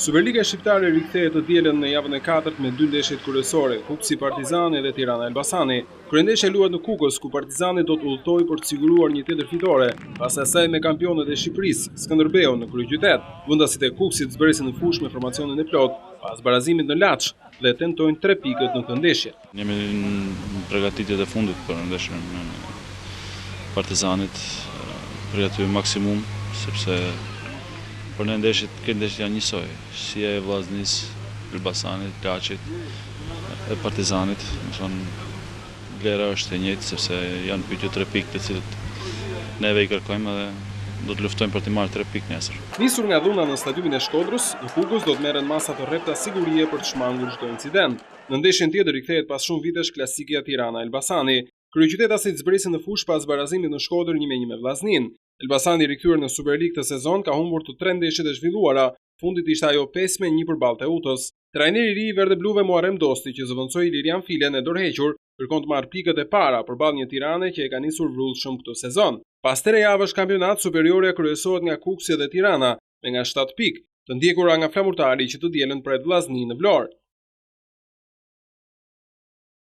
Superliga shqiptare rikthehet të dielën në javën e 4 me 2 ndeshjet kryesore, Kupsi Partizani dhe Tirana Elbasani. Kryendeshja luhet në Kukës, ku Partizani do të udhëtojë për të siguruar një tjetër fitore, pas asaj me kampionët e Shqipërisë, Skënderbeu në kryeqytet. Vendasit e Kuksit zbresin në fushë me formacionin e plot, pas barazimit në Laç dhe tentojnë 3 pikët në këtë ndeshje. Jemi në përgatitjet e fundit për ndeshjen me Partizanit, përgatitojmë maksimum sepse për në ndeshjet, këtë ndeshjet janë njësoj, si e Vllaznis, Elbasanit, Laçit e Partizanit, më thonë vlera është e njëjtë sepse janë pyetje 3 pikë të cilët neve i kërkojmë dhe do të luftojmë për të marrë 3 pikë nesër. Nisur nga dhuna në stadiumin e Shkodrës, në Kukës do të merren masa të rrepta sigurie për të shmangur çdo incident. Në ndeshjen tjetër rikthehet pas shumë vitesh klasikja Tirana Elbasani. Kryeqytetasit zbresin në fushë pas barazimit në Shkodër 1-1 me Vllaznin. Elbasani rikthyer në Superligë këtë sezon ka humbur të 3 ndeshjet e zhvilluara, fundit ishte ajo 5-1 përballë Teutës. Trajneri i ri i verdebluve Muharrem Dosti, që zëvendësoi Lirian Filen e dorëhequr, kërkon të marrë pikët e para përballë një Tirane që e ka nisur vrullshëm këtë sezon. Pas 3 javësh kampionat, Superiorja kryesohet nga Kuksi dhe Tirana me nga 7 pikë, të ndjekura nga flamurtari që të dielën pret Vllaznin në Vlorë.